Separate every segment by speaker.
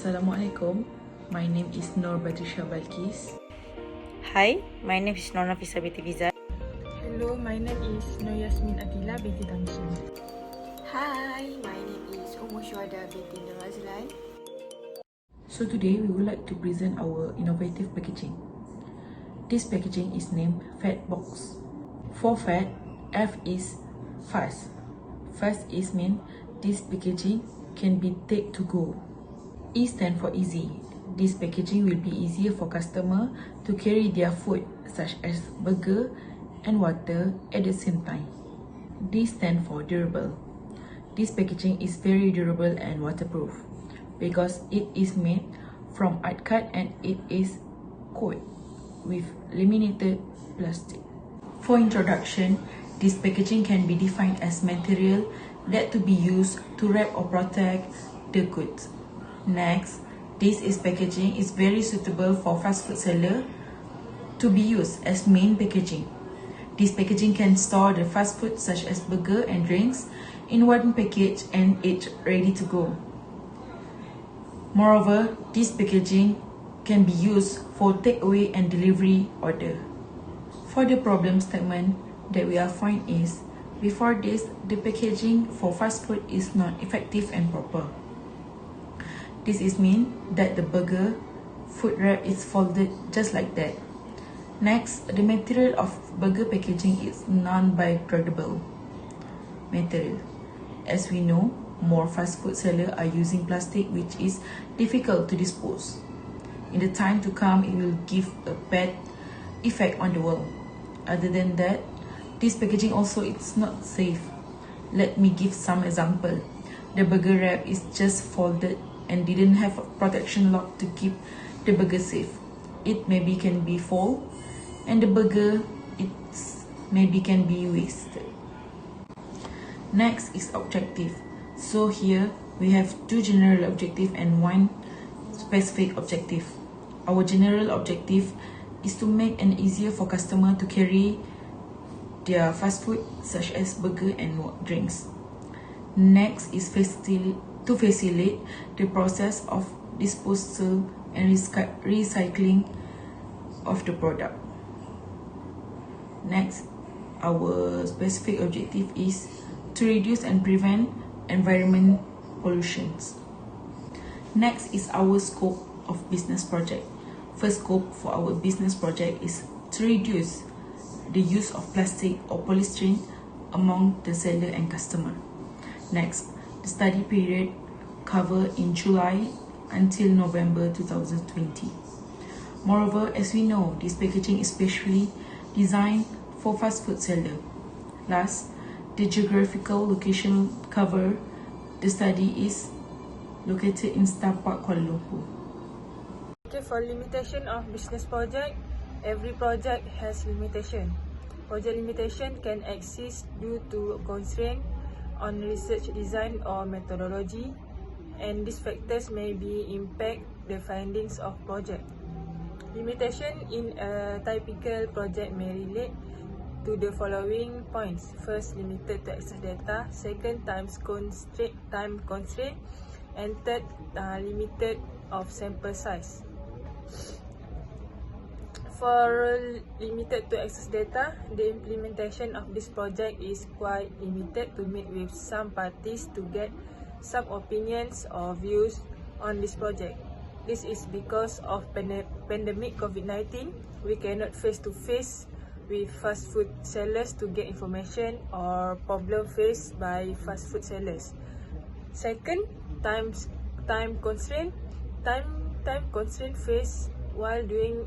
Speaker 1: Assalamualaikum. My name is Nur Badrisha Balkis.
Speaker 2: Hi, my name is Nona Fisa binti Fiza.
Speaker 3: Hello, my name is Nur Yasmin Atila binti Damsun.
Speaker 4: Hi, my name is Syuhada binti Nur Azlan.
Speaker 1: So today we would like to present our innovative packaging. This packaging is named Fat Box. For fat, F is fast. Fast is mean this packaging can be take to go. E stand for easy. This packaging will be easier for customer to carry their food such as burger and water at the same time. D stand for durable. This packaging is very durable and waterproof because it is made from art cut and it is coated with laminated plastic. For introduction, this packaging can be defined as material that to be used to wrap or protect the goods. Next, this packaging is very suitable for fast food seller to be used as main packaging. This packaging can store the fast food such as burger and drinks in one package and it's ready to go. Moreover, this packaging can be used for takeaway and delivery order. For the problem statement that we are find is, before this, the packaging for fast food is not effective and proper. This is mean that the burger food wrap is folded just like that. Next, the material of burger packaging is non-biodegradable material. As we know, more fast food sellers are using plastic which is difficult to dispose. In the time to come, it will give a bad effect on the world. Other than that, this packaging also is not safe. Let me give some example. The burger wrap is just folded and didn't have a protection lock to keep the burger safe. It maybe can be fall and the burger maybe can be wasted. Next is objective. So here we have two general objective and one specific objective. Our general objective is to make it easier for customer to carry their fast food such as burger and drinks. Next is to facilitate the process of disposal and recycling of the product. Next, our specific objective is to reduce and prevent environment pollutions. Next is our scope of business project. First scope for our business project is to reduce the use of plastic or polystyrene among the seller and customer. Next, the study period cover in July until November 2020. Moreover, as we know, this packaging is specially designed for fast food seller. Last, the geographical location cover. The study is located in Star Park, Kuala Lumpur.
Speaker 3: Okay, for limitation of business project, every project has limitation. Project limitation can exist due to constraint on research design or methodology, and these factors may be impact the findings of project. Limitation in a typical project may relate to the following points. First, limited to access data. Second, time constraint. And third, limited of sample size. For limited to access data, the implementation of this project is quite limited to meet with some parties to get some opinions or views on this project. This is because of pandemic COVID-19. We cannot face-to-face with fast food sellers to get information or problem faced by fast food sellers. Second, time constraint. Time constraint faced while doing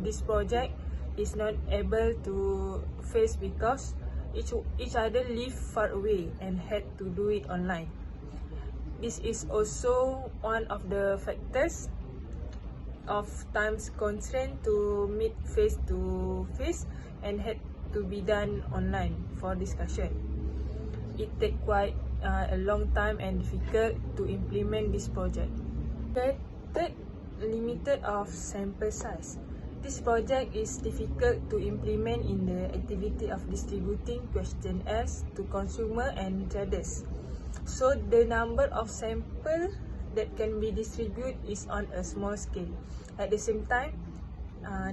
Speaker 3: this project is not able to face because each other live far away and had to do it online. This is also one of the factors of time constraint to meet face to face and had to be done online for discussion. It take quite a long time and difficult to implement this project. Third, limited of sample size. This project is difficult to implement in the activity of distributing questionnaires to consumer and traders. So the number of sample that can be distributed is on a small scale. At the same time,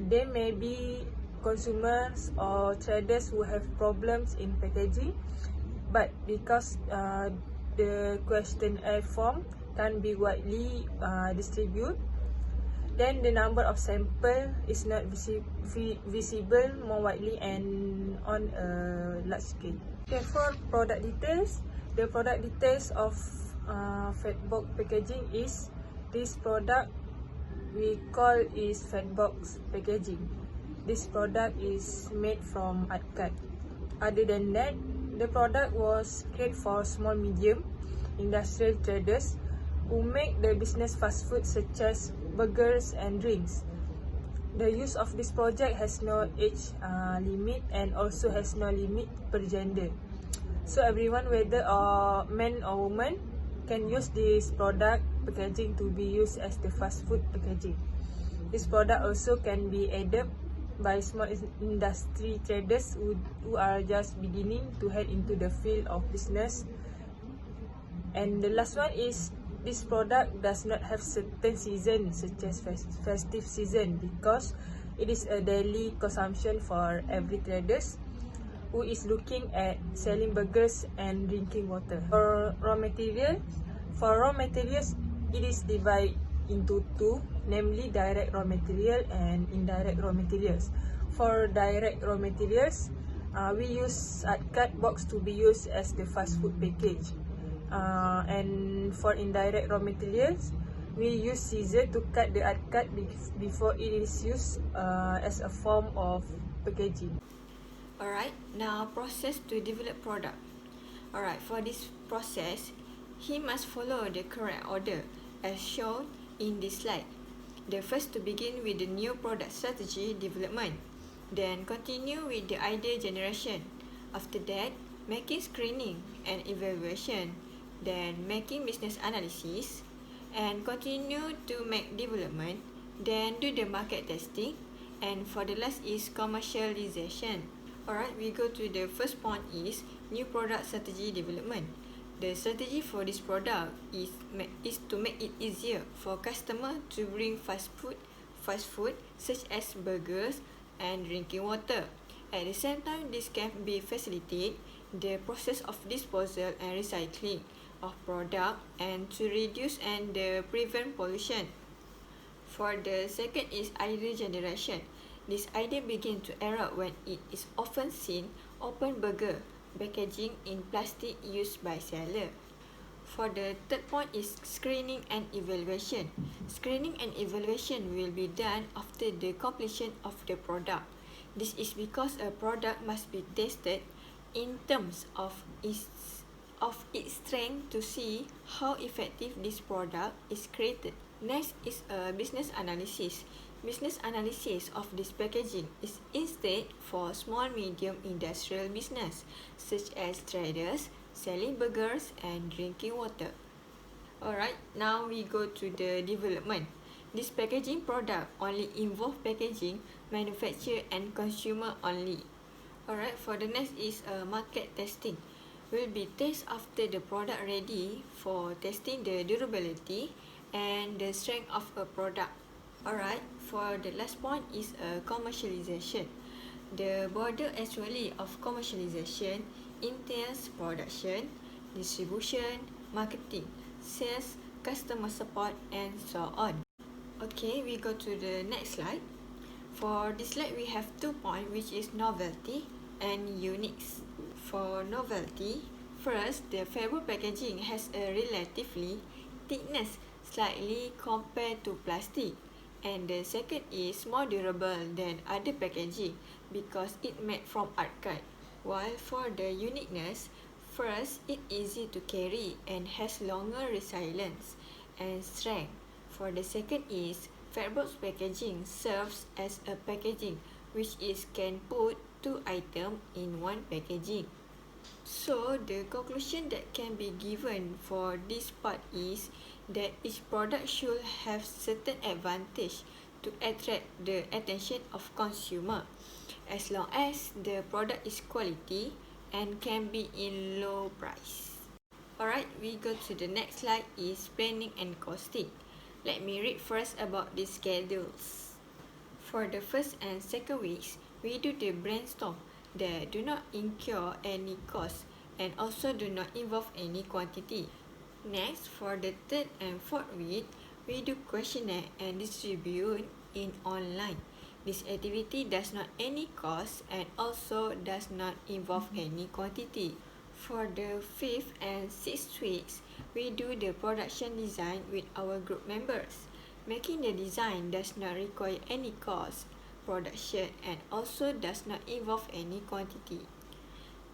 Speaker 3: there may be consumers or traders who have problems in packaging, but because the questionnaire form can be widely distributed, then the number of sample is not visible more widely and on a large scale. Okay, for product details, the product details of Fatbox packaging is this product we call is Fatbox packaging. This product is made from ArtCard. Other than that, the product was created for small medium industrial traders who make the business fast food such as burgers and drinks. The use of this project has no age limit and also has no limit per gender. So everyone, whether man or woman, can use this product packaging to be used as the fast food packaging. This product also can be adopted by small industry traders who are just beginning to head into the field of business. And the last one is this product does not have certain season such as festive season because it is a daily consumption for every traders who is looking at selling burgers and drinking water. For raw materials, it is divided into two, namely direct raw material and indirect raw materials. For direct raw materials, we use ArtCard box to be used as the fast food package. And for indirect raw materials, we use scissor to cut the ArtCard before it is used as a form of packaging.
Speaker 4: Alright, now process to develop product. Alright, for this process, he must follow the correct order as shown in this slide. The first to begin with the new product strategy development, then continue with the idea generation. After that, making screening and evaluation, then making business analysis, and continue to make development, then do the market testing, and for the last is commercialization. Alright, we go to the first point is new product strategy development. The strategy for this product is to make it easier for customer to bring fast food such as burgers and drinking water. At the same time, this can be facilitate the process of disposal and recycling of product and to reduce and prevent pollution. For the second is idea generation. This idea begins to erupt when it is often seen open burger packaging in plastic used by seller. For the third point is screening and evaluation. Screening and evaluation will be done after the completion of the product. This is because a product must be tested in terms of its strength to see how effective this product is created. Next is a business analysis. Business analysis of this packaging is instead for small medium industrial business such as traders selling burgers and drinking water. Alright, now we go to the development. This packaging product only involve packaging, manufacture and consumer only. Alright, for the next is market testing. Will be test after the product ready for testing the durability and the strength of a product. Alright, for the last point is commercialization. The border actually of commercialization entails production, distribution, marketing, sales, customer support and so on. Okay, we go to the next slide. For this slide, we have 2 points, which is novelty and uniques. For novelty, first, the fabric packaging has a relatively thickness slightly compared to plastic. And the second is more durable than other packaging because it made from ArtCard. While for the uniqueness, first, it easy to carry and has longer resilience and strength. For the second is Fatbox packaging serves as a packaging which is can put 2 items in one packaging. So the conclusion that can be given for this part is that each product should have certain advantage to attract the attention of consumer as long as the product is quality and can be in low price. Alright, we go to the next slide is planning and costing. Let me read first about the schedules. For the first and second weeks, we do the brainstorm that do not incur any cost and also do not involve any quantity. Next, for the third and fourth week, we do questionnaire and distribute in online. This activity does not any cost and also does not involve any quantity. For the fifth and sixth weeks, we do the production design with our group members. Making the design does not require any cost, production, and also does not involve any quantity.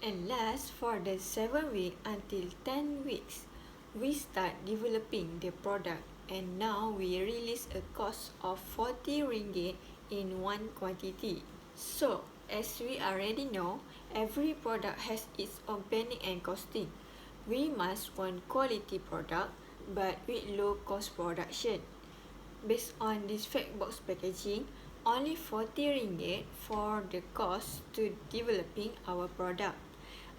Speaker 4: And last, for the 7 week until 10 weeks, we start developing the product and now we release a cost of 40 ringgit in one quantity. So, as we already know, every product has its own planning and costing. We must want quality product but with low cost production. Based on this fact box packaging, only 40 ringgit for the cost to developing our product.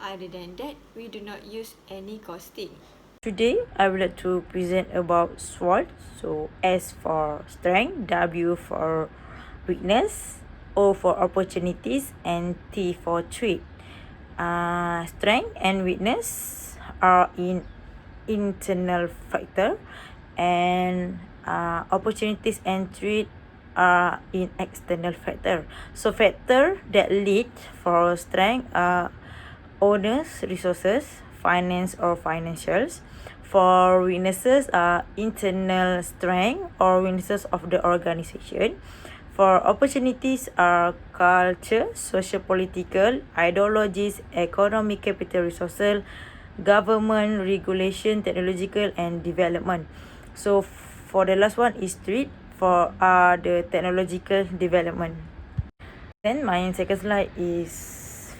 Speaker 4: Other than that, we do not use any costing.
Speaker 2: Today, I would like to present about SWOT. So, S for strength, W for weakness, O for opportunities, and T for threat. Strength and weakness are in internal factor, and opportunities and threat are in external factor. So factor that lead for strength are owners, resources, finance or financials. For weaknesses are internal strength or weaknesses of the organization. For opportunities are culture, socio-political, ideologies, economic capital resources, government, regulation, technological and development. So for the last one is threat for the technological development. Then my second slide is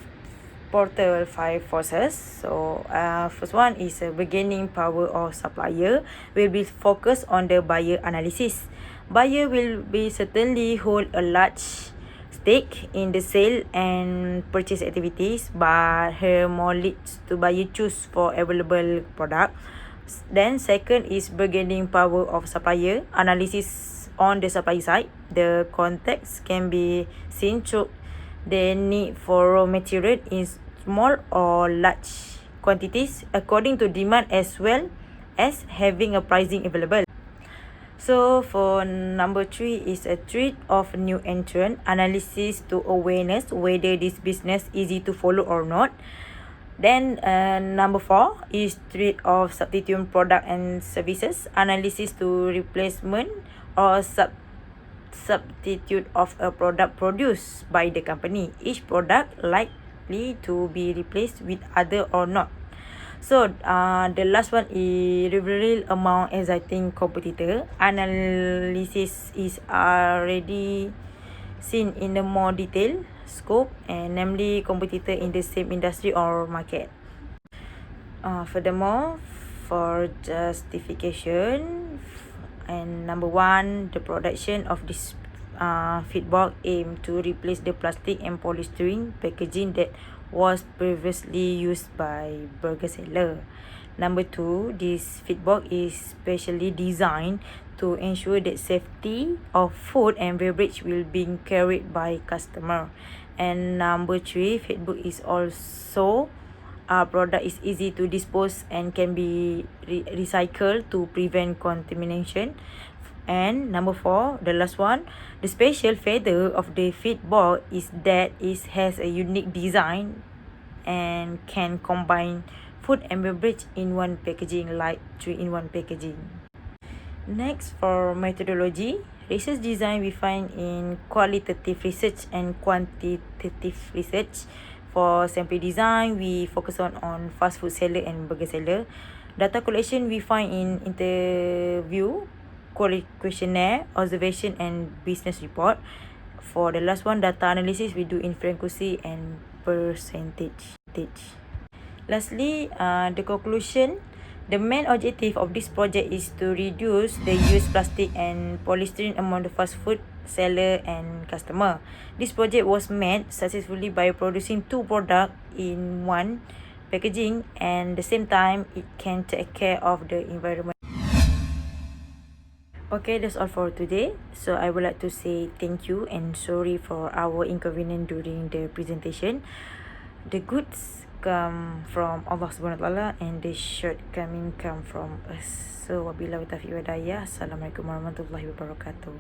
Speaker 2: portal 5 forces. So first one is a bargaining power of supplier will be focused on the buyer analysis. Buyer will be certainly hold a large stake in the sale and purchase activities, but her more leads to buyer choose for available product. Then second is bargaining power of supplier analysis on the supply side. The context can be seen through the need for raw material in small or large quantities according to demand as well as having a pricing available. So for number 3 is a threat of new entrant analysis to awareness whether this business easy to follow or not. Then number 4 is threat of substitute product and services analysis to replacement or substitute of a product produced by the company. Each product likely to be replaced with other or not. So the last one is real amount exciting competitor. Analysis is already seen in a more detailed scope and namely competitor in the same industry or market. Furthermore, for justification, and number 1, the production of this feedback aim to replace the plastic and polystyrene packaging that was previously used by burger seller. Number 2, this feedback is specially designed to ensure that safety of food and beverage will be carried by customer. And number 3, feedback is also product is easy to dispose and can be recycled to prevent contamination. And number 4, the last one, the special feature of the feedback is that it has a unique design and can combine food and beverage in one packaging, like 3-in-1 packaging. Next, for methodology, research design we find in qualitative research and quantitative research. For sample design, we focus on fast food seller and burger seller. Data collection we find in interview, questionnaire, observation and business report. For the last one, data analysis we do in frequency and percentage. Lastly, the conclusion. The main objective of this project is to reduce the use plastic and polystyrene among the fast food seller and customer. This project was made successfully by producing 2 products in one packaging, and the same time it can take care of the environment. Okay, that's all for today. So I would like to say thank you and sorry for our inconvenience during the presentation. The goods come from Allah Subhanahu Wa Taala and the shortcoming come from us. So wabillahi taufiq wa hidayah. Assalamualaikum warahmatullahi wabarakatuh.